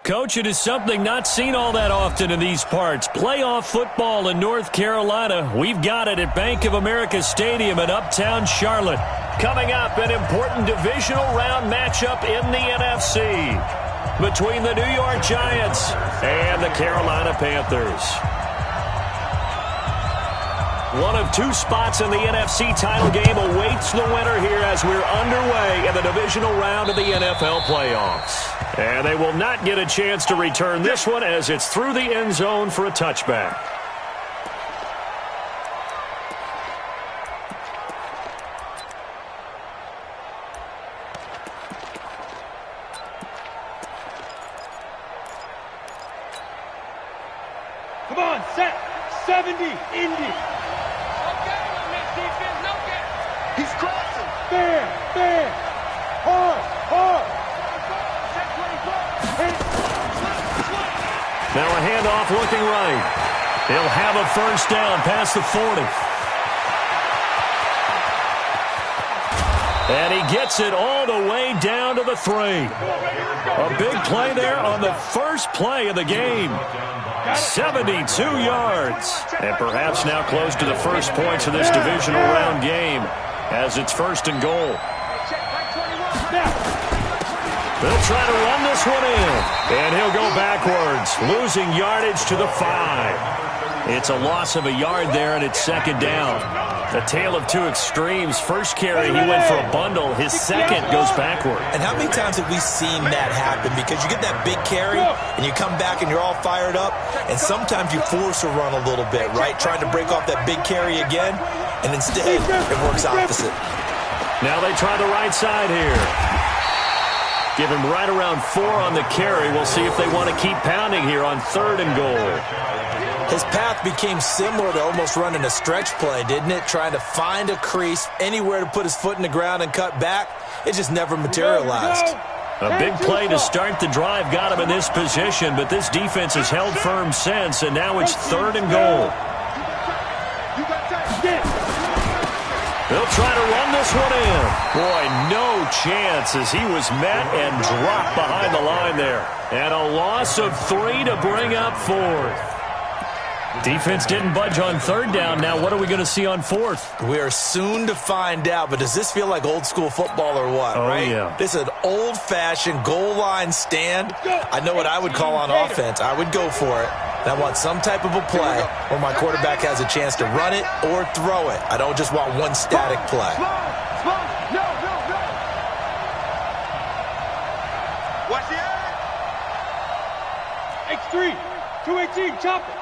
Coach, it is something not seen all that often in these parts. Playoff football in North Carolina. We've got it at Bank of America Stadium in Uptown Charlotte. Coming up, an important divisional round matchup in the NFC between the New York Giants and the Carolina Panthers. One of two spots in the NFC title game awaits the winner here as we're underway in the divisional round of the NFL playoffs. And they will not get a chance to return this one as it's through the end zone for a touchback. Come on, set 70, Indy. He's crossing. Fair. Hard. Now a handoff looking right. He'll have a first down past the 40. And he gets it all the way down to the 3. A big play there on the first play of the game. 72 yards. And perhaps now close to the first points of this divisional round game as it's 1st and goal. They'll try to run this one in. And he'll go backwards, losing yardage to the 5. It's a loss of a yard there, and it's 2nd down. A tale of two extremes. First carry, he went for a bundle. His second goes backward. And how many times have we seen that happen? Because you get that big carry, and you come back and you're all fired up, and sometimes you force a run a little bit, right? Trying to break off that big carry again, and instead it works opposite. Now they try the right side here. Give him right around 4 on the carry. We'll see if they want to keep pounding here on 3rd and goal. His path became similar to almost running a stretch play, didn't it? Trying to find a crease, anywhere to put his foot in the ground and cut back. It just never materialized. A big play to start the drive got him in this position, but this defense has held firm since, and now it's 3rd and goal. They'll try to run this one in. Boy, no chance as he was met and dropped behind the line there. And a loss of 3 to bring up 4th. Defense didn't budge on 3rd down. Now what are we going to see on 4th? We are soon to find out, but does this feel like old school football or what, right? Yeah. This is an old-fashioned goal line stand. I know what I would call on offense. I would go for it. And I want some type of a play where my quarterback has a chance to run it or throw it. I don't just want one static play. Watch the X3, 218, chop it.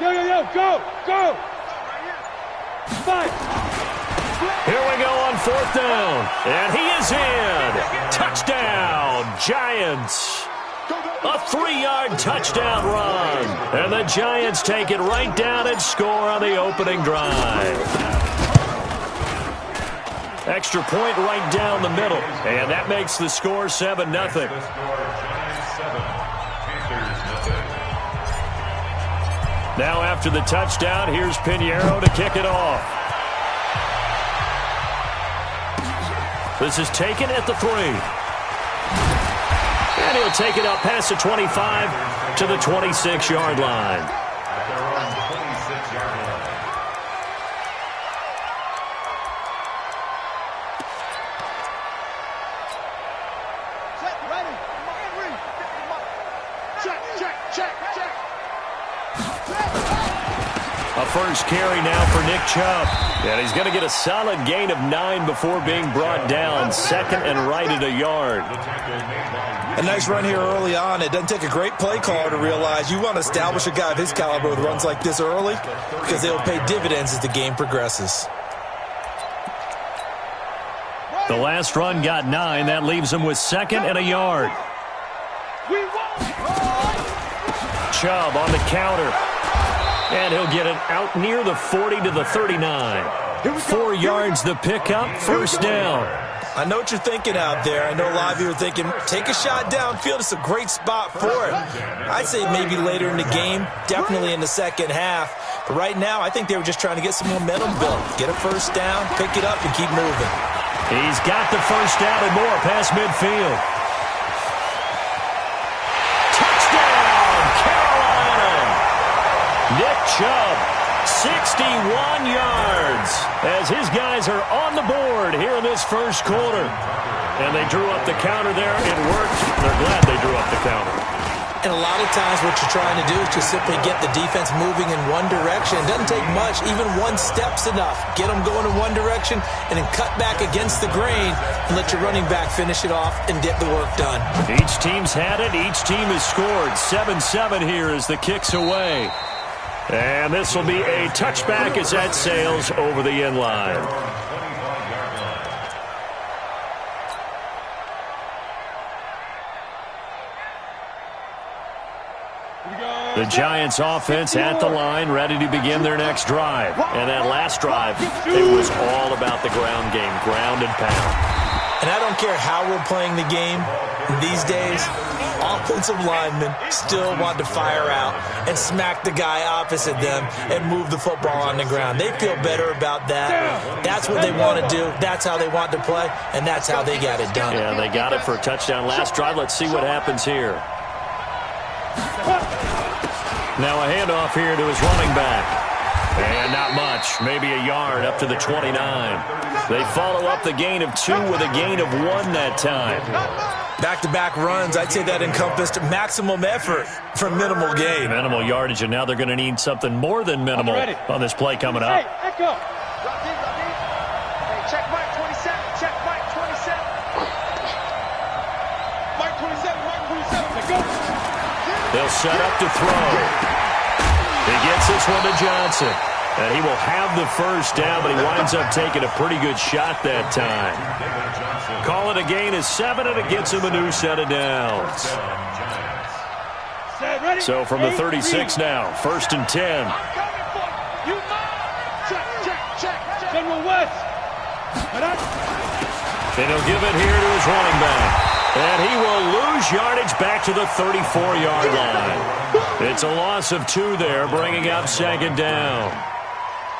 Yo, go. 5. Here we go on 4th down. And he is in. Touchdown, Giants. A 3-yard touchdown run. And the Giants take it right down and score on the opening drive. Extra point right down the middle. And that makes the score 7-0. Now after the touchdown, here's Pinheiro to kick it off. This is taken at the 3. And he'll take it up past the 25 to the 26-yard line. A first carry now for Nick Chubb. And he's going to get a solid gain of 9 before being brought down. 2nd and right at a yard. A nice run here early on. It doesn't take a great play caller to realize you want to establish a guy of his caliber with runs like this early because they'll pay dividends as the game progresses. The last run got 9. That leaves him with 2nd and a yard. Chubb on the counter. And he'll get it out near the 40 to the 39. 4 yards the pickup, first down. I know what you're thinking out there. I know a lot of you are thinking, take a shot downfield. It's a great spot for it. I'd say maybe later in the game, definitely in the second half. But right now, I think they were just trying to get some momentum built. Get a first down, pick it up, and keep moving. He's got the first down and more past midfield. Touchdown, Carolina! Nick Chubb, 61 yards, as his guys are on the board here in this first quarter. And they drew up the counter there. It worked. They're glad they drew up the counter. And a lot of times what you're trying to do is just simply get the defense moving in one direction. It doesn't take much. Even one step's enough. Get them going in one direction and then cut back against the grain and let your running back finish it off and get the work done. Each team's had it. Each team has scored. 7-7 here as the kick's away. And this will be a touchback as that sails over the end line. The Giants offense at the line, ready to begin their next drive. And that last drive, it was all about the ground game, ground and pound. And I don't care how we're playing the game these days, offensive linemen still want to fire out and smack the guy opposite them and move the football on the ground. They feel better about that. That's what they want to do. That's how they want to play, and that's how they got it done. Yeah, they got it for a touchdown last drive. Let's see what happens here. Now a handoff here to his running back. And not much, maybe a yard up to the 29. They follow up the gain of 2 with a gain of 1 that time. Back-to-back runs, I'd say that encompassed maximum effort for minimal gain. Minimal yardage, and now they're going to need something more than minimal on this play coming up. Hey, echo. Hey, check Mike 27. Check Mike 27. Mike 27, Mike 27. Let's go. They'll set up to throw. He gets this one to Johnson. And he will have the first down, but he winds up taking a pretty good shot that time. Call it a gain of 7, and it gets him a new set of downs. So from the 36 now, 1st and 10. I'm coming for you. Check. General West. And he'll give it here to his running back. And he will lose yardage back to the 34-yard line. It's a loss of 2 there, bringing up 2nd down.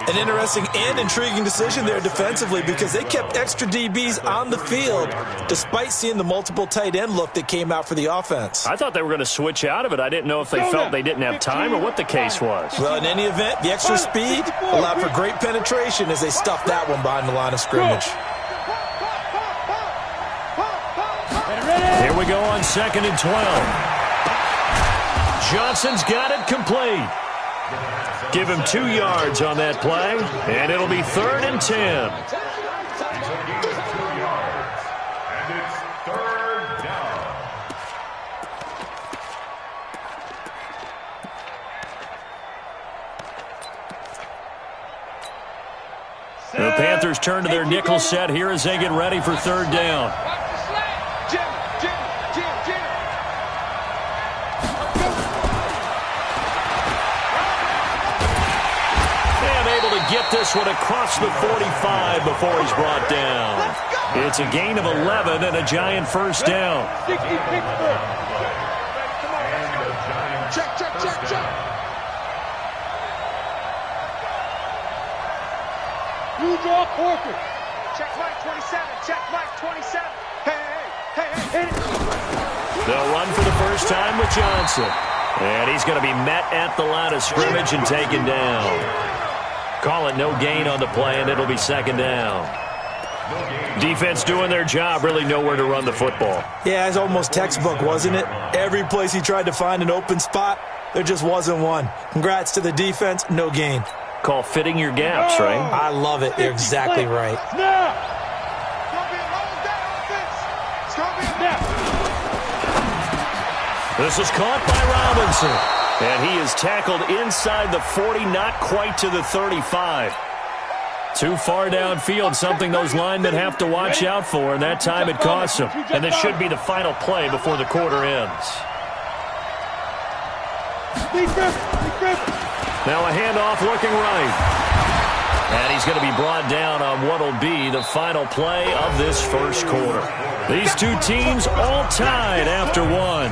An interesting and intriguing decision there defensively because they kept extra DBs on the field despite seeing the multiple tight end look that came out for the offense. I thought they were going to switch out of it. I didn't know if they felt they didn't have time or what the case was. Well, in any event, the extra speed allowed for great penetration as they stuffed that one behind the line of scrimmage. Here we go on 2nd and 12. Johnson's got it complete. Give him 2 yards on that play, and it'll be 3rd and 10. The Panthers turn to their nickel set here as they get ready for 3rd down. Get this one across the 45 before he's brought down. It's a gain of 11 and a Giant first down. 60 Pittsburgh. Check. You draw Corker. Check Mike 27. Check Mike 27. Hey. They'll run for the first time with Johnson. And he's going to be met at the line of scrimmage and taken down. Call it no gain on the play, and it'll be 2nd down. Defense doing their job, really nowhere to run the football. Yeah, it's almost textbook, wasn't it? Every place he tried to find an open spot, there just wasn't one. Congrats to the defense, no gain. Call fitting your gaps, right? I love it. You're exactly right. This is caught by Robinson. And he is tackled inside the 40, not quite to the 35. Too far downfield, something those linemen have to watch out for, and that time it costs them. And this should be the final play before the quarter ends. Now a handoff looking right. And he's going to be brought down on what will be the final play of this first quarter. These two teams all tied after 1.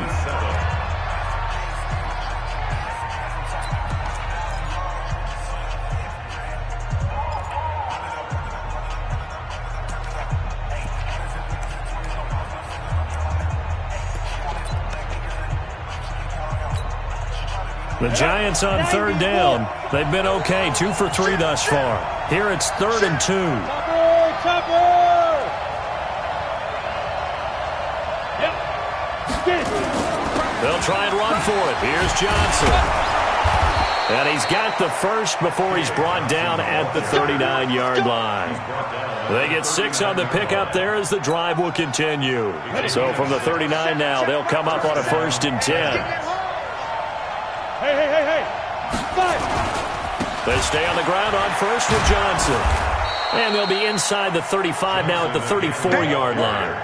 The Giants on third down. They've been okay, 2 for 3 thus far. Here it's 3rd and 2. They'll try and run for it. Here's Johnson. And he's got the first before he's brought down at the 39-yard line. They get 6 on the pickup there as the drive will continue. So from the 39 now, they'll come up on a 1st and 10. Hey. 5. They stay on the ground on first with Johnson. And they'll be inside the 35 now at the 34-yard line.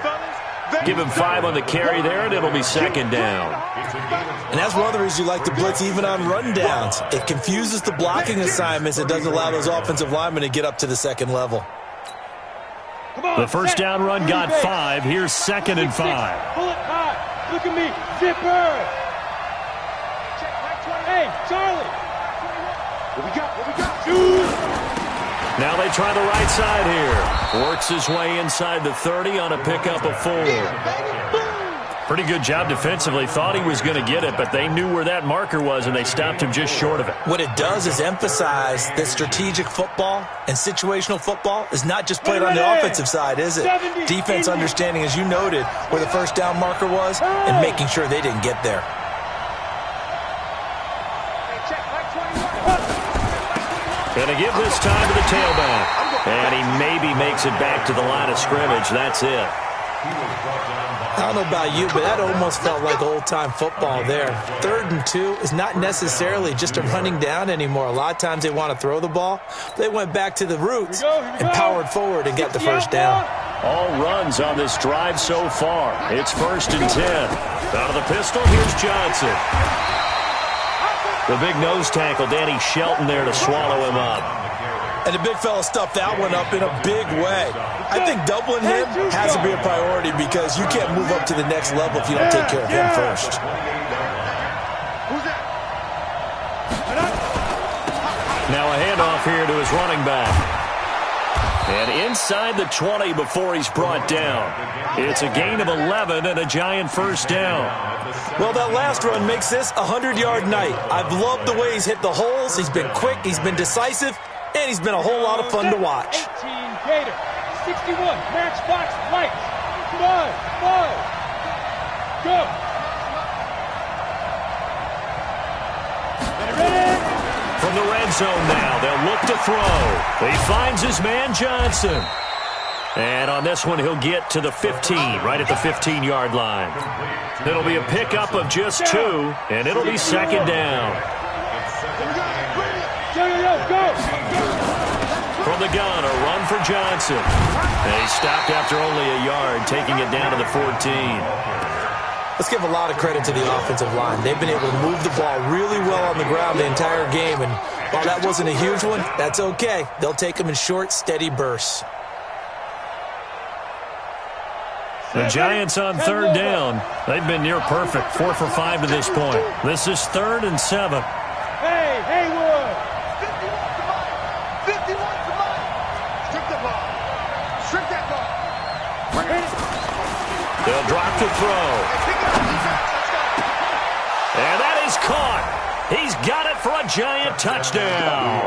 Give him 5 on the carry there, and it'll be 2nd down. And that's one of the reasons you like to blitz even on run downs. It confuses the blocking assignments. It doesn't allow those offensive linemen to get up to the 2nd level. The first down run got 5. Here's 2nd and 5. Pull it high. Look at me. Zipper. Hey, Charlie. What we got? Now they try the right side here. Works his way inside the 30 on a pickup of 4. Pretty good job defensively. Thought he was going to get it, but they knew where that marker was, and they stopped him just short of it. What it does is emphasize that strategic football and situational football is not just played on the offensive side, is it? Defense understanding, as you noted, where the first down marker was and making sure they didn't get there. Going to give this time to the tailback. And he maybe makes it back to the line of scrimmage. That's it. I don't know about you, but that almost felt like old-time football there. 3rd and 2 is not necessarily just a running down anymore. A lot of times they want to throw the ball. They went back to the roots and powered forward and got the first down. All runs on this drive so far. It's 1st and 10. Out of the pistol, here's Johnson. The big nose tackle, Danny Shelton, there to swallow him up. And the big fella stuffed that one up in a big way. I think doubling him has to be a priority because you can't move up to the next level if you don't take care of him first. Now a handoff here to his running back. And inside the 20 before he's brought down. It's a gain of 11 and a Giant first down. Well, that last run makes this a 100-yard night. I've loved the way he's hit the holes. He's been quick, he's been decisive, and he's been a whole lot of fun to watch. 18 Gator, 61, matchbox lights, 5, go. From the red zone now, they'll look to throw. He finds his man Johnson. And on this one, he'll get to the 15, right at the 15-yard line. It'll be a pickup of just 2, and it'll be 2nd down. From the gun, a run for Johnson. And he stopped after only a yard, taking it down to the 14. Let's give a lot of credit to the offensive line. They've been able to move the ball really well on the ground the entire game, and while that wasn't a huge one, that's okay. They'll take them in short, steady bursts. The Giants on 3rd down. They've been near perfect, 4 for 5 to this point. This is 3rd and 7. Hey, Haywood! 51 to mine. Strip the ball. Strip that ball. They'll drop to throw. And that is caught. He's got it for a Giant touchdown.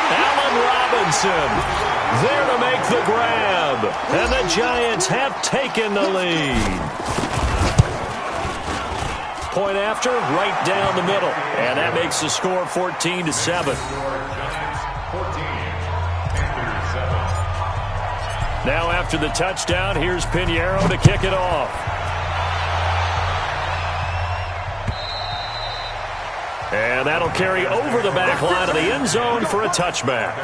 Allen Robinson there to make the grab. And the Giants have taken the lead. Point after, right down the middle. And that makes the score 14-7. Now after the touchdown, here's Pinheiro to kick it off. And that'll carry over the back line of the end zone for a touchback.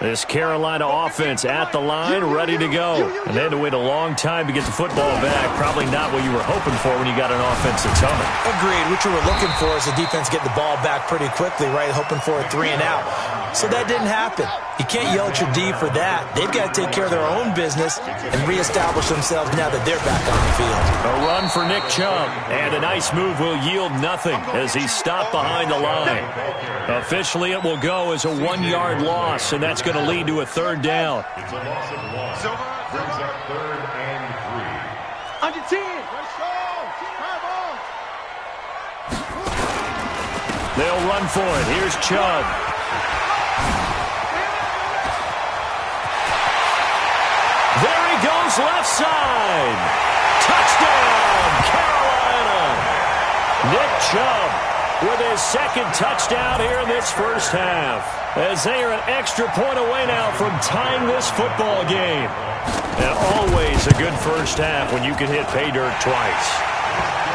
This Carolina offense at the line, ready to go. And they had to wait a long time to get the football back. Probably not what you were hoping for when you got an offense that's humming. Agreed. What you were looking for is the defense get the ball back pretty quickly, right? Hoping for a 3 and out. So that didn't happen. You can't yell at your D for that. They've got to take care of their own business and reestablish themselves now that they're back on the field. A run for Nick Chubb. And a nice move will yield nothing as he's stopped behind the line. Officially, it will go as a 1-yard loss, and that's going to lead to a 3rd down. They'll run for it. Here's Chubb. There he goes, left side. Touchdown, Carolina. Nick Chubb with his second touchdown here in this first half, as they are an extra point away now from tying this football game. And always a good first half when you can hit pay dirt twice.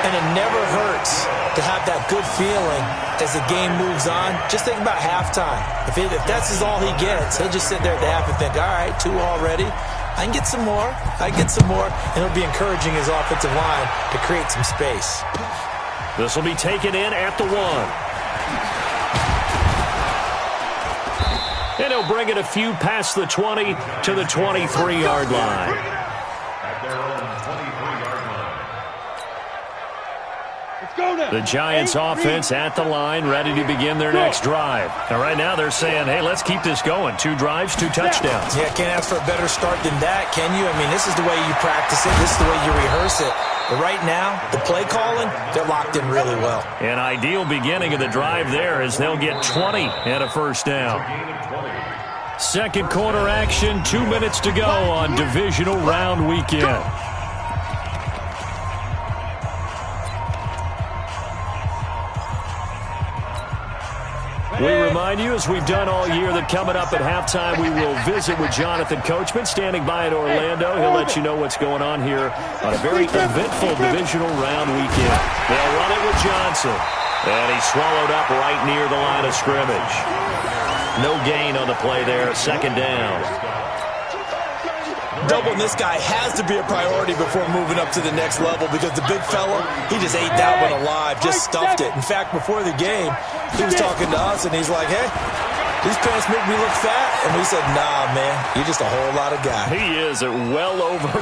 And it never hurts to have that good feeling as the game moves on. Just think about halftime. If that's all he gets, he'll just sit there at the half and think, all right, 2 already. I can get some more. I can get some more. And he'll be encouraging his offensive line to create some space. This will be taken in at the 1. And he'll bring it a few past the 20 to the 23-yard line. The Giants offense at the line, ready to begin their next drive. And right now they're saying, hey, let's keep this going. 2 drives, 2 touchdowns. Yeah, can't ask for a better start than that, can you? I mean, this is the way you practice it. This is the way you rehearse it. But right now, the play calling, they're locked in really well. An ideal beginning of the drive there as they'll get 20 and a first down. Second quarter action, 2 minutes to go on divisional round weekend. We remind you, as we've done all year, that coming up at halftime, we will visit with Jonathan Coachman, standing by in Orlando. He'll let you know what's going on here on a very eventful divisional round weekend. They'll run it with Johnson. And he swallowed up right near the line of scrimmage. No gain on the play there, second down. Doubling this guy has to be a priority before moving up to the next level, because the big fella, he just ate that one alive, just stuffed it. In fact, before the game, he was talking to us, and he's like, hey, these pants make me look fat. And we said, nah, man, you're just a whole lot of guy. He is at well over 300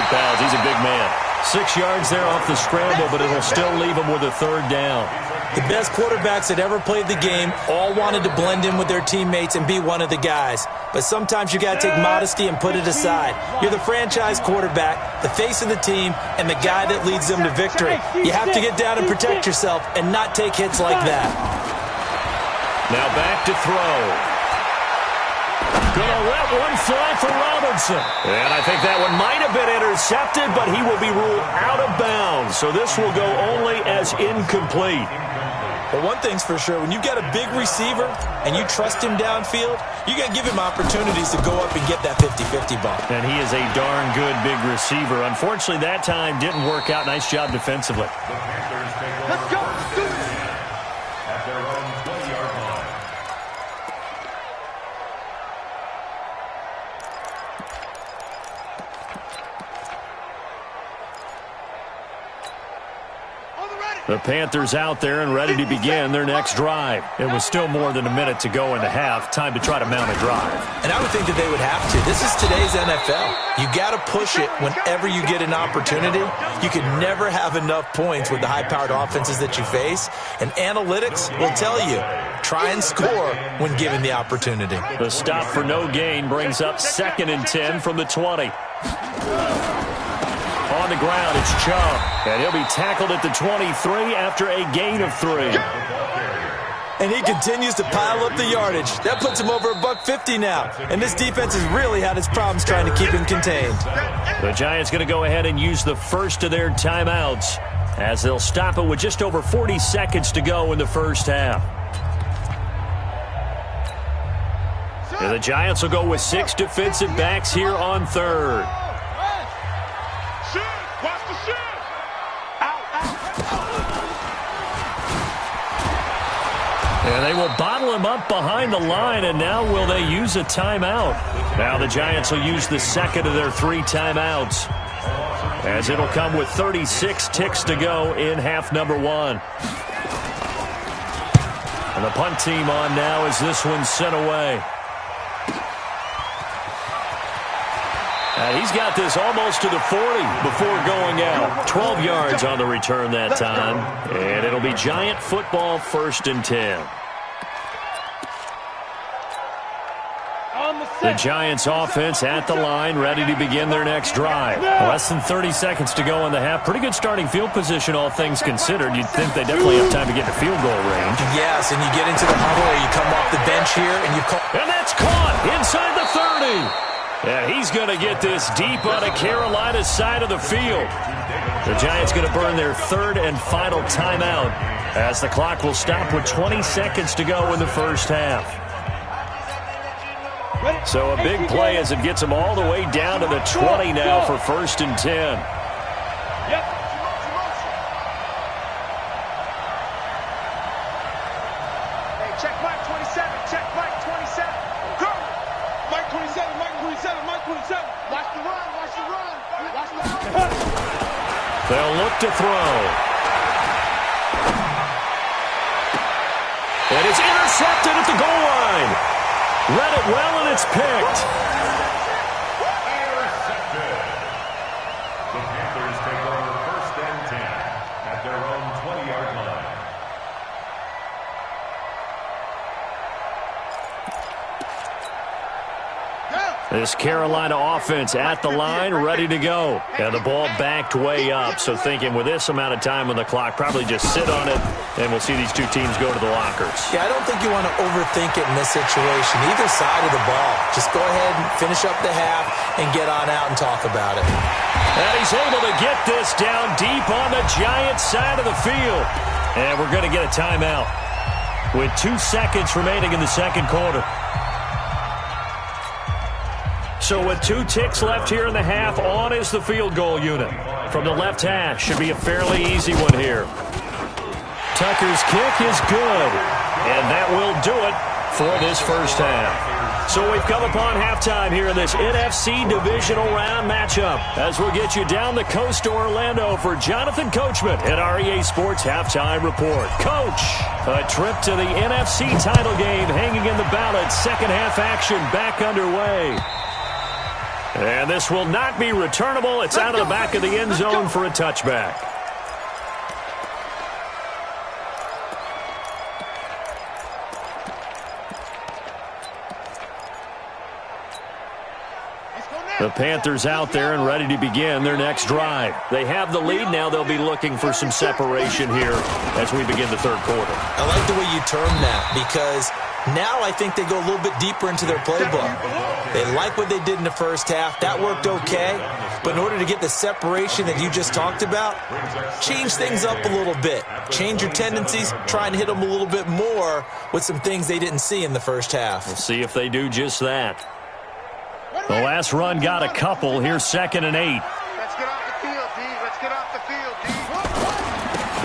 pounds. He's a big man. 6 yards there off the scramble, but it'll still leave him with a third down. The best quarterbacks that ever played the game all wanted to blend in with their teammates and be one of the guys. But sometimes you got to take modesty and put it aside. You're the franchise quarterback, the face of the team, and the guy that leads them to victory. You have to get down and protect yourself and not take hits like that. Now back to throw. Gonna let one fly for Robinson. And I think that one might have been intercepted, but he will be ruled out of bounds. So this will go only as incomplete. But one thing's for sure, when you've got a big receiver and you trust him downfield, you got to give him opportunities to go up and get that 50-50 ball. And he is a darn good big receiver. Unfortunately, that time didn't work out. Nice job defensively. Let's go. The Panthers out there and ready to begin their next drive. It was still more than a minute to go in the half. Time to try to mount a drive. And I would think that they would have to. This is today's NFL. You got to push it whenever you get an opportunity. You can never have enough points with the high-powered offenses that you face. And analytics will tell you, try and score when given the opportunity. The stop for no gain brings up 2nd and 10 from the 20. On the ground, it's Chubb. And he'll be tackled at the 23 after a gain of 3. And he continues to pile up the yardage. That puts him over $150 now. And this defense has really had its problems trying to keep him contained. The Giants going to go ahead and use the first of their timeouts as they'll stop it with just over 40 seconds to go in the first half. And the Giants will go with 6 defensive backs here on third. And they will bottle him up behind the line, and now will they use a timeout? Now the Giants will use the second of their 3 timeouts, as it'll come with 36 ticks to go in half number 1. And the punt team on now as this one's sent away. And he's got this almost to the 40 before going out. 12 yards on the return that time. And it'll be Giant football, 1st and 10. On the The Giants offense at the line, ready to begin their next drive. Less than 30 seconds to go in the half. Pretty good starting field position, all things considered. You'd think they definitely have time to get to field goal range. Yes, and you get into the huddle or you come off the bench here and you call. And that's caught inside the 30. And he's going to get this deep on a Carolina side of the field. The Giants going to burn their third and final timeout as the clock will stop with 20 seconds to go in the first half. So a big play as it gets them all the way down to the 20 now for 1st and 10. Yep. Hey, check Mike 27. Check Mike 27. Go. Mike 27, Mike 27, Mike 27. Watch the run. Watch the run. Watch the run. They'll look to throw. And it's intercepted at the goal line. Read it well, and it's picked. Intercepted. The Panthers take over 1st and 10 at their own 20-yard line. This Carolina offense at the line, ready to go. And the ball backed way up, so thinking with this amount of time on the clock, probably just sit on it, and we'll see these two teams go to the lockers. Yeah, I don't think you want to overthink it in this situation. Either side of the ball. Just go ahead and finish up the half and get on out and talk about it. And he's able to get this down deep on the Giants side of the field. And we're going to get a timeout with 2 seconds remaining in the second quarter. So with 2 ticks left here in the half, on is the field goal unit. From the left hash, should be a fairly easy one here. Tucker's kick is good, and that will do it for this first half. So we've come upon halftime here in this NFC Divisional Round matchup as we'll get you down the coast to Orlando for Jonathan Coachman at our EA Sports Halftime Report. Coach, a trip to the NFC title game hanging in the balance. Second half action back underway. And this will not be returnable. It's out of the back of the end zone for a touchback. The Panthers out there and ready to begin their next drive. They have the lead. Now they'll be looking for some separation here as we begin the third quarter. I like the way you term that because now I think they go a little bit deeper into their playbook. They like what they did in the first half. That worked okay. But in order to get the separation that you just talked about, change things up a little bit. Change your tendencies. Try and hit them a little bit more with some things they didn't see in the first half. We'll see if they do just that. The last run got a couple. Here's 2nd and 8. Let's get off the field, D. Let's get off the field, D.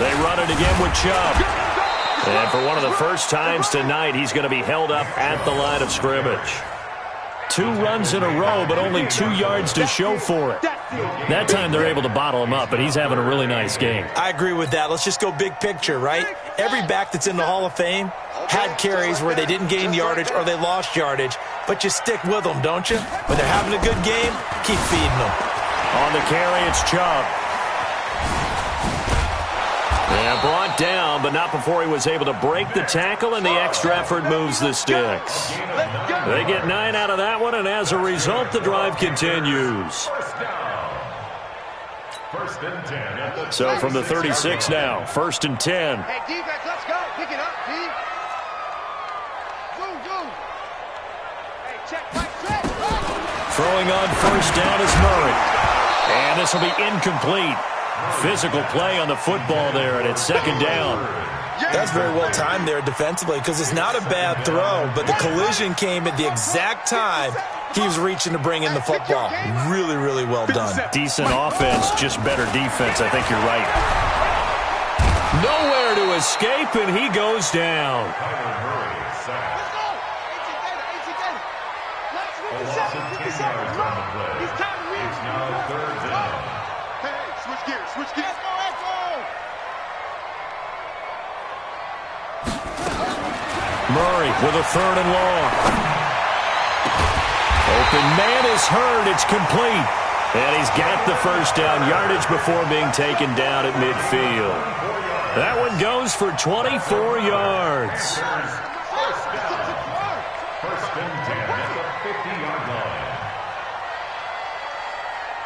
They run it again with Chubb. And for one of the first times tonight, he's going to be held up at the line of scrimmage. 2 runs in a row, but only 2 yards to show for it. That time they're able to bottle him up, but he's having a really nice game. I agree with that. Let's just go big picture, right? Every back that's in the Hall of Fame had carries where they didn't gain yardage or they lost yardage, but you stick with them, don't you? When they're having a good game, keep feeding them. On the carry, it's Chubb. Yeah, brought down, but not before he was able to break the tackle, and the extra effort moves the sticks. They get 9 out of that one, and as a result, the drive continues. So from the 36 now, 1st and 10. Hey, defense, let's go. Pick it up, D. Go. Hey, check, Mike, check. Throwing on 1st down is Murray. And this will be incomplete. Physical play on the football there, and it's 2nd down. That's very well timed there defensively because it's not a bad throw, but the collision came at the exact time he was reaching to bring in the football. Really, really well done. Decent offense, just better defense. I think you're right. Nowhere to escape, and he goes down. Switch gears. Murray with a 3rd and long. Open man is heard. It's complete. And he's got the first down yardage before being taken down at midfield. That one goes for 24 yards. First and 10 at the 50-yard line.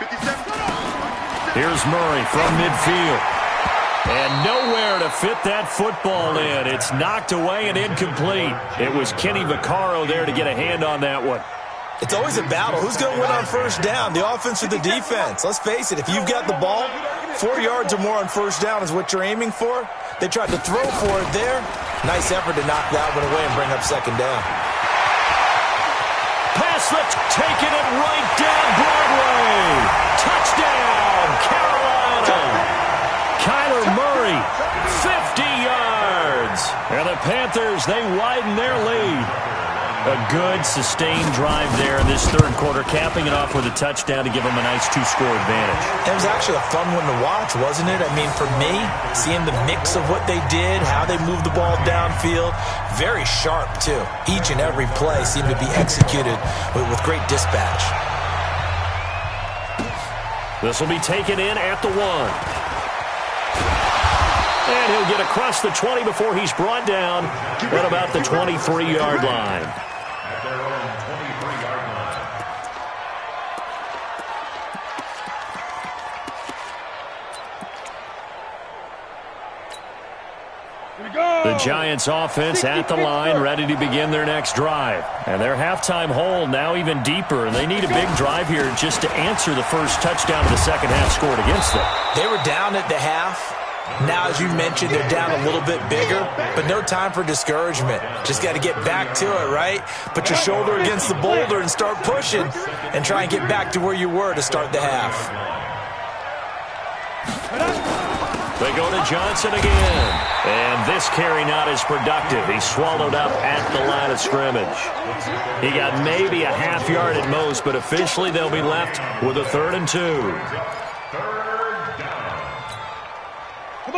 57. Here's Murray from midfield. And nowhere to fit that football in. It's knocked away and incomplete. It was Kenny Vaccaro there to get a hand on that one. It's always a battle. Who's going to win on first down, the offense or the defense? Let's face it, if you've got the ball, 4 yards or more on first down is what you're aiming for. They tried to throw for it there. Nice effort to knock that one away and bring up second down. Pass that's taken it right down Broadway. Touchdown, Carolina. Kyler Murray, 50 yards. And the Panthers, they widen their lead. A good, sustained drive there in this third quarter, capping it off with a touchdown to give them a nice two-score advantage. It was actually a fun one to watch, wasn't it? I mean, for me, seeing the mix of what they did, how they moved the ball downfield, very sharp, too. Each and every play seemed to be executed with great dispatch. This will be taken in at the 1. And he'll get across the 20 before he's brought down at about the 23-yard line. At their own 23-yard line. The Giants offense at the line, ready to begin their next drive. And their halftime hole now even deeper, and they need a big drive here just to answer the first touchdown of the second half scored against them. They were down at the half. Now, as you mentioned, they're down a little bit bigger, but no time for discouragement. Just got to get back to it, right? Put your shoulder against the boulder and start pushing and try and get back to where you were to start the half. They go to Johnson again. And this carry not as productive. He's swallowed up at the line of scrimmage. He got maybe a half yard at most, but officially they'll be left with a 3rd and 2.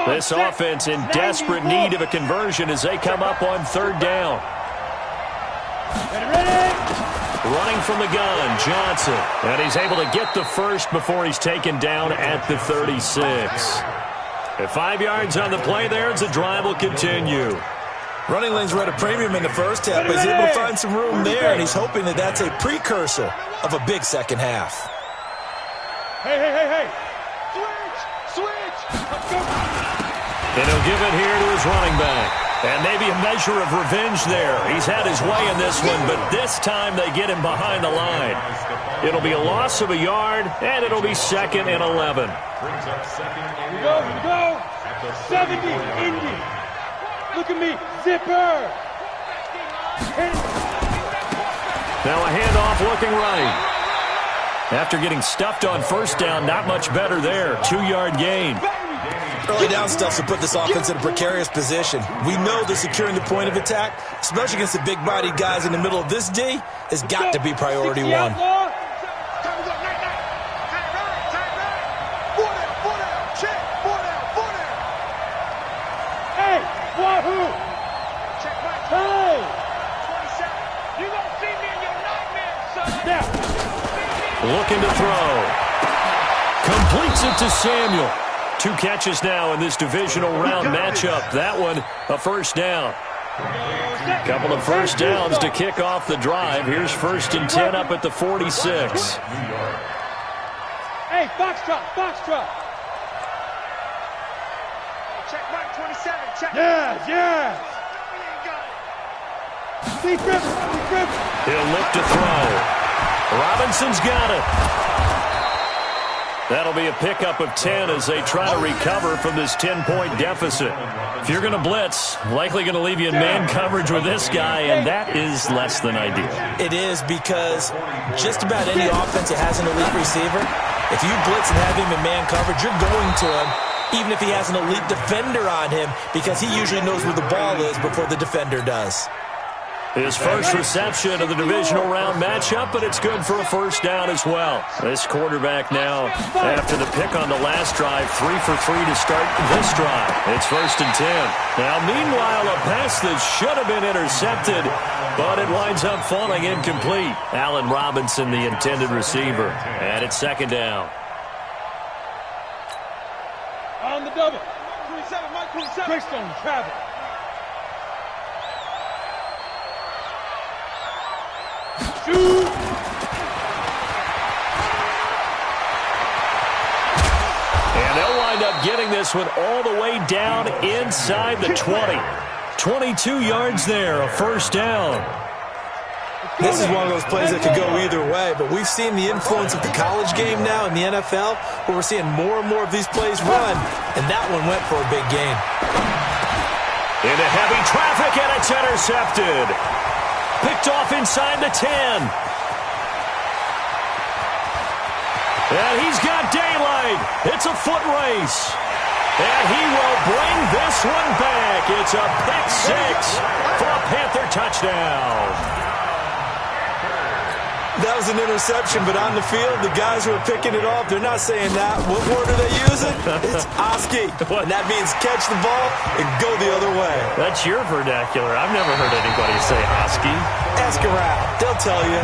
This offense in desperate need of a conversion as they come up on 3rd down. Running from the gun, Johnson. And he's able to get the first before he's taken down at the 36. At 5 yards on the play there, as the drive will continue. Running lanes were at a premium in the first half, but he's able to find some room there, and he's hoping that that's a precursor of a big second half. Hey. Switch. And he'll give it here to his running back. And maybe a measure of revenge there. He's had his way in this one, but this time they get him behind the line. It'll be a loss of a yard, and it'll be 2nd and 11. Here we go. 70, Indy. Look at me, zipper. Now a handoff looking right. After getting stuffed on first down, not much better there. 2-yard gain. Early down stuff to put this offense in a precarious position. We know that securing the point of attack, especially against the big-bodied guys in the middle of this D, has got to be priority 1. Hey, wahoo! Check my Hey! 27. You gonna see me in your nightmares, son. Now. Looking to throw. Completes it to Samuel. 2 catches now in this divisional round matchup. That one, a first down. Couple of first downs to kick off the drive. Here's 1st and 10 up at the 46. Hey, foxtrot. Check Mike 27. Check. Yes. Deep grip. He'll look to throw. Robinson's got it. That'll be a pickup of 10 as they try to recover from this 10-point deficit. If you're going to blitz, likely going to leave you in man coverage with this guy, and that is less than ideal. It is, because just about any offense that has an elite receiver, if you blitz and have him in man coverage, you're going to him, even if he has an elite defender on him, because he usually knows where the ball is before the defender does. His first reception of the divisional round matchup, but it's good for a first down as well. This quarterback now, after the pick on the last drive, 3 for 3 to start this drive. It's 1st and 10. Now, meanwhile, a pass that should have been intercepted, but it winds up falling incomplete. Allen Robinson, the intended receiver, and it's 2nd down. On the double. 27, Mike 27. Greystone travel. And they'll wind up getting this one all the way down inside the 20. 22 yards there, a first down. This is one of those plays that could go either way, but we've seen the influence of the college game now in the NFL, where we're seeing more and more of these plays run, and that one went for a big gain. Into heavy traffic, and it's intercepted. Picked off inside the 10. And he's got daylight. It's a foot race. And he will bring this one back. It's a pick six for a Panther touchdown. That was an interception, but on the field, the guys who are picking it off, they're not saying that. What word are they using? It's Oski. And that means catch the ball and go the other way. That's your vernacular. I've never heard anybody say Oski. Ask around. They'll tell you.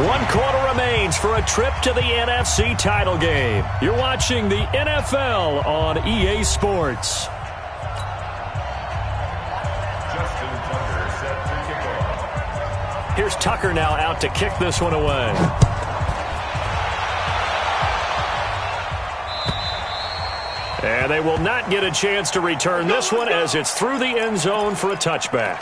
1 quarter remains for a trip to the NFC title game. You're watching the NFL on EA Sports. Here's Tucker now out to kick this one away. And they will not get a chance to return this one as it's through the end zone for a touchback.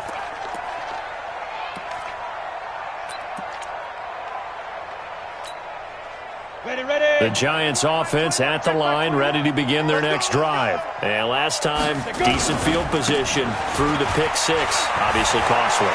The Giants offense at the line, ready to begin their next drive. And last time, decent field position through the pick six. Obviously costly.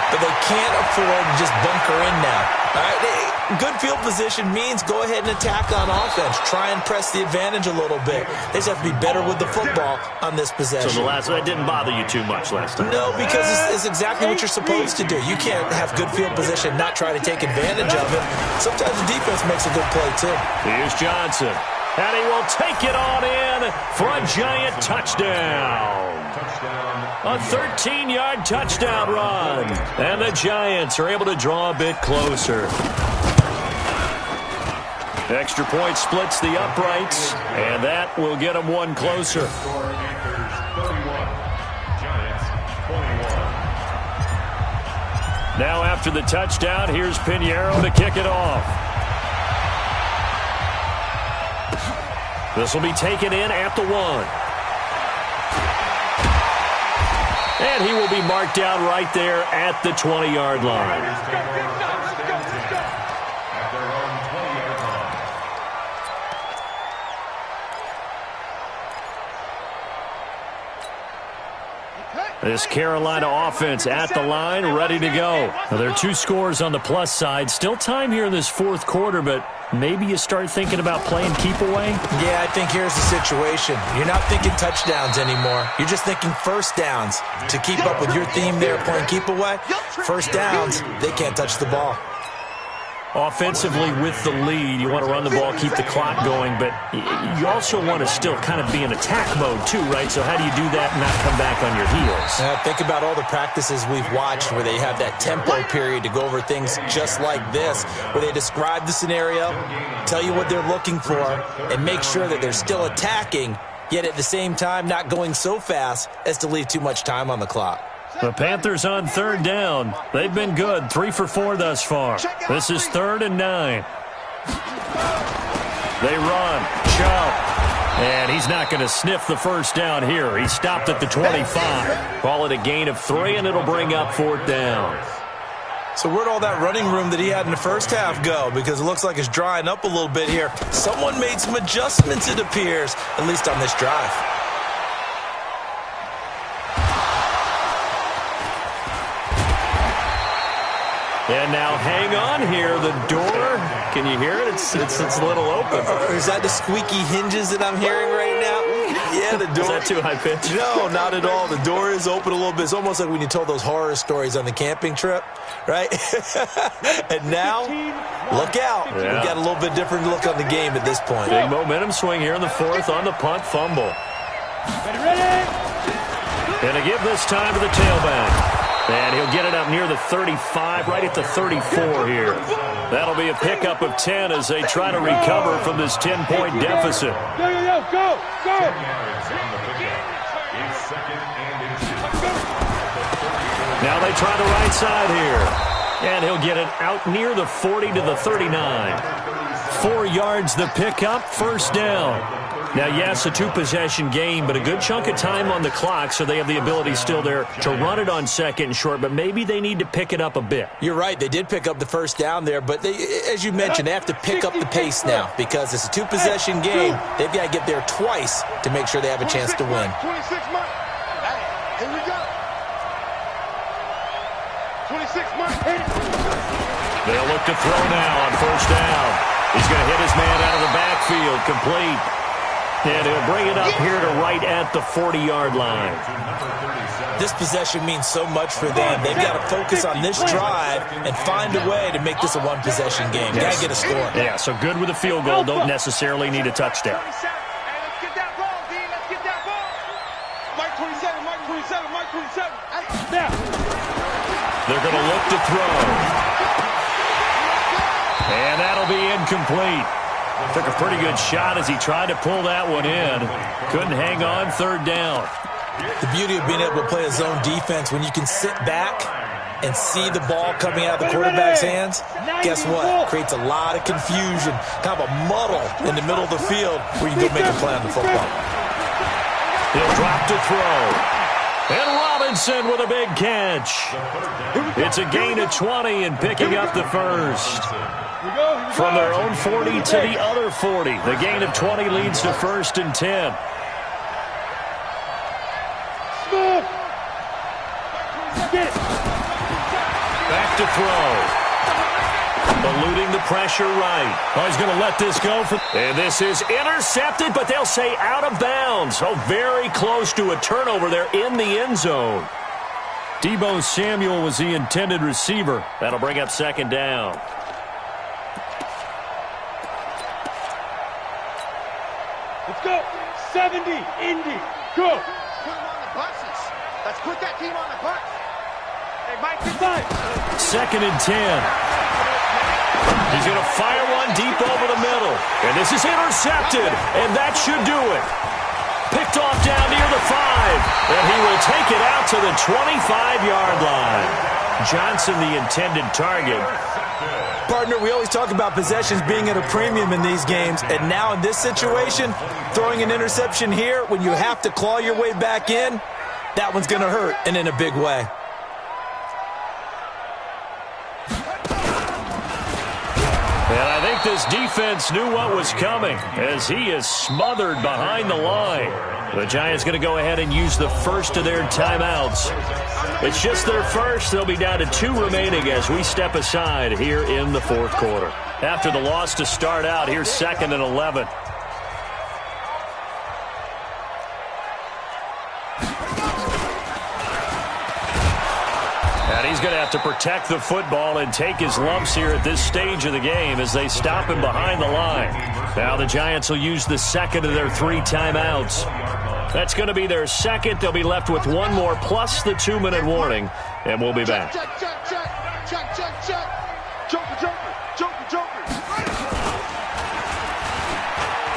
But they can't afford to just bunker in now. All right? Good field position means go ahead and attack on offense. Try and press the advantage a little bit. They just have to be better with the football on this possession. So that didn't bother you too much last time? No, because it's exactly what you're supposed to do. You can't have good field position, not try to take advantage of it. Sometimes the defense makes a good play, too. Here's Johnson. And he will take it on in for a Giant touchdown. A 13-yard touchdown run. And the Giants are able to draw a bit closer. Extra point splits the uprights, and that will get them one closer. Now after the touchdown, here's Pinheiro to kick it off. This will be taken in at the 1. And he will be marked down right there at the 20-yard line. This Carolina offense at the line, ready to go. Now, there are 2 scores on the plus side. Still time here in this fourth quarter, but maybe you start thinking about playing keep away? Yeah, I think here's the situation. You're not thinking touchdowns anymore. You're just thinking first downs. To keep up with your theme there, playing keep away, first downs, they can't touch the ball. Offensively with the lead, you want to run the ball, keep the clock going, but you also want to still kind of be in attack mode too, right? So how do you do that and not come back on your heels? Think about all the practices we've watched where they have that tempo period to go over things just like this, where they describe the scenario, tell you what they're looking for, and make sure that they're still attacking, yet at the same time not going so fast as to leave too much time on the clock. The Panthers on third down. They've been good, 3 for 4 thus far. This is 3rd and 9. They run, Chubb, and he's not going to sniff the first down here. He stopped at the 25. Call it a gain of 3, and it'll bring up 4th down. So where'd all that running room that he had in the first half go? Because it looks like it's drying up a little bit here. Someone made some adjustments, it appears, at least on this drive. And now hang on here. The door, can you hear it? It's a little open. Is that the squeaky hinges that I'm hearing right now? Yeah, the door. Is that too high pitch? No, not at all. The door is open a little bit. It's almost like when you told those horror stories on the camping trip, right? And now, look out. Yeah. We've got a little bit different look on the game at this point. Big momentum swing here in the 4th on the punt fumble. And a give this time to the tailback. And he'll get it up near the 35, right at the 34 here. That'll be a pickup of 10 as they try to recover from this 10-point deficit. Go! Now they try the right side here. And he'll get it out near the 40 to the 39. 4 yards the pickup, first down. Now, yes, a 2-possession game, but a good chunk of time on the clock, so they have the ability still there to run it on second and short, but maybe they need to pick it up a bit. You're right. They did pick up the first down there, but they, as you mentioned, they have to pick up the pace now because it's a 2-possession game. They've got to get there twice to make sure they have a chance to win. 26 months. Hey, here we go. 26 months. They'll look to throw now on first down. He's going to hit his man out of the backfield, complete. And he'll bring it up here to right at the 40-yard line. This possession means so much for them. They've got to focus on this drive and find a way to make this a 1-possession game. Got to get a score. Yeah, so good with a field goal. Don't necessarily need a touchdown. Hey, let's get that ball, D. Let's get that ball. Mike 27, Mike 27, Mike 27. Hey, now. They're going to look to throw. And that'll be incomplete. Took a pretty good shot as he tried to pull that one in. Couldn't hang on, third down. The beauty of being able to play a zone defense, when you can sit back and see the ball coming out of the quarterback's hands, guess what? Creates a lot of confusion, kind of a muddle in the middle of the field where you can go make a play on the football. He'll drop to throw. And Robinson with a big catch. It's a gain of 20 and picking up the first. From their own 40 to the other 40. The gain of 20 leads to first and 10. Back to throw. Eluding the pressure right. Oh, he's going to let this go. And this is intercepted, but they'll say out of bounds. Oh, very close to a turnover there in the end zone. Deebo Samuel was the intended receiver. That'll bring up second down. Let's go. 70, Indy, go. Put him on the buses. Let's put that team on the bus. Hey, Mike, get back. Second and 10. He's going to fire one deep over the middle. And this is intercepted. And that should do it. Picked off down near the 5. And he will take it out to the 25-yard line. Johnson, the intended target. Partner, we always talk about possessions being at a premium in these games, and now in this situation, throwing an interception here when you have to claw your way back in, that one's going to hurt, and in a big way. And I think this defense knew what was coming as he is smothered behind the line. The Giants going to go ahead and use the first of their timeouts. It's just their first. They'll be down to 2 remaining as we step aside here in the fourth quarter. After the loss to start out, here's second and 11. And he's going to have to protect the football and take his lumps here at this stage of the game as they stop him behind the line. Now the Giants will use the second of their 3 timeouts. That's going to be their second. They'll be left with 1 more plus the 2-minute warning, and we'll be back. Check, check, check, check, check, check. Joker, joker, joker, joker.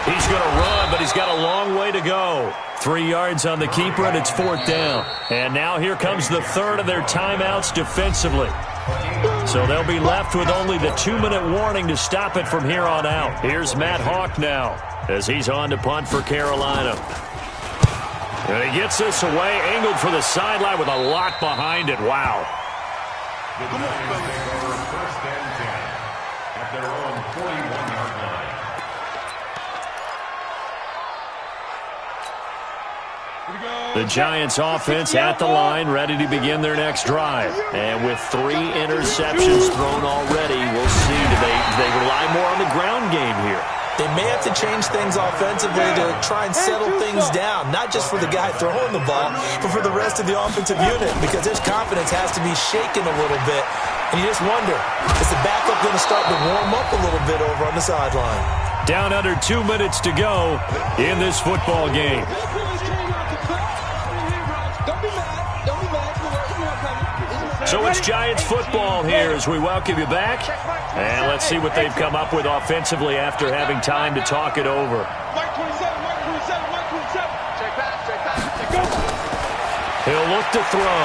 He's going to run, but he's got a long way to go. 3 yards on the keeper, and it's fourth down. And now here comes the third of their timeouts defensively. So they'll be left with only the 2-minute warning to stop it from here on out. Here's Matt Hawk now as he's on to punt for Carolina. And he gets this away, angled for the sideline with a lot behind it. Wow. The Giants take over first and 10 at their own 41-yard line. The Giants offense at the line, ready to begin their next drive. And with 3 interceptions thrown already, we'll see. Do they rely more on the ground game here? They may have to change things offensively to try and settle things down, not just for the guy throwing the ball, but for the rest of the offensive unit, because his confidence has to be shaken a little bit. And you just wonder, is the backup going to start to warm up a little bit over on the sideline? Down under 2 minutes to go in this football game. So it's Giants football here as we welcome you back. And let's see what they've come up with offensively after having time to talk it over. Mike 27, Mike 27, Mike 27. Check pass, check pass, check go. He'll look to throw.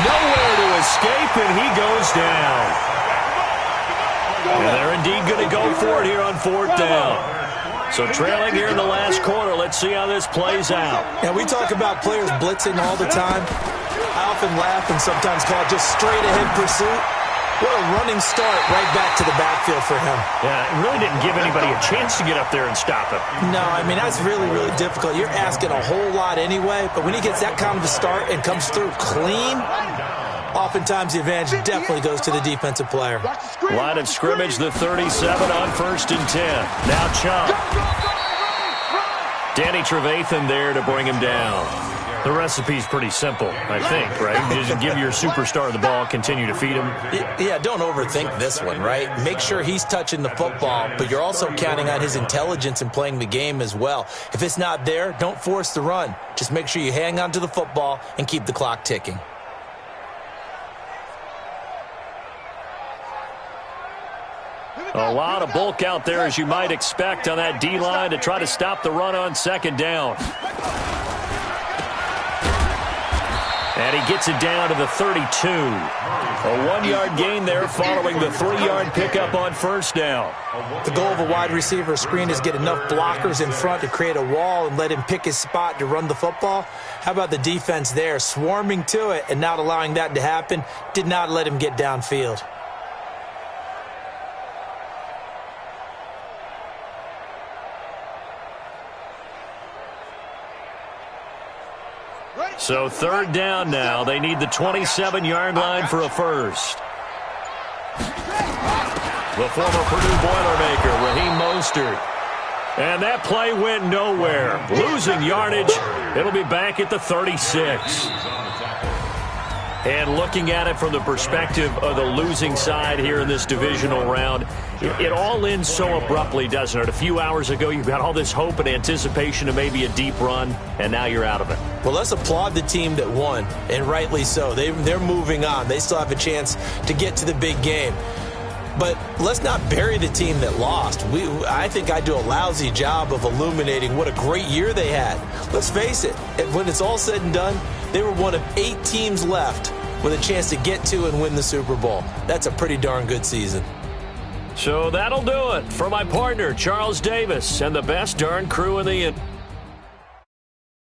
Nowhere to his escape, and he goes down. And they're indeed going to go for it here on 4th down. So trailing here in the last quarter. Let's see how this plays out. Yeah, we talk about players blitzing all the time. I often laugh and sometimes call it just straight-ahead pursuit. What a running start right back to the backfield for him. Yeah, it really didn't give anybody a chance to get up there and stop him. No, I mean, that's really, really difficult. You're asking a whole lot anyway, but when he gets that kind of a start and comes through clean, oftentimes the advantage definitely goes to the defensive player. Line of scrimmage, the 37 on 1st and 10. Now Chubb. Danny Trevathan there to bring him down. The recipe's pretty simple, I think, right? Just give your superstar the ball, continue to feed him. Yeah, don't overthink this one, right? Make sure he's touching the football, but you're also counting on his intelligence in playing the game as well. If it's not there, don't force the run. Just make sure you hang on to the football and keep the clock ticking. A lot of bulk out there, as you might expect, on that D-line to try to stop the run on 2nd down. And he gets it down to the 32. A 1-yard gain there following the 3-yard pickup on 1st down. The goal of a wide receiver screen is get enough blockers in front to create a wall and let him pick his spot to run the football. How about the defense there, swarming to it and not allowing that to happen? Did not let him get downfield. So 3rd down now. They need the 27-yard line for a first. The former Purdue Boilermaker, Raheem Mostert. And that play went nowhere. Losing yardage. It'll be back at the 36. And looking at it from the perspective of the losing side here in this divisional round, it all ends so abruptly, doesn't it? A few hours ago, you've got all this hope and anticipation of maybe a deep run, and now you're out of it. Well, let's applaud the team that won, and rightly so. They're moving on. They still have a chance to get to the big game. But let's not bury the team that lost. I think I do a lousy job of illuminating what a great year they had. Let's face it, when it's all said and done, they were one of 8 teams left with a chance to get to and win the Super Bowl. That's a pretty darn good season. So that'll do it for my partner, Charles Davis, and the best darn crew in the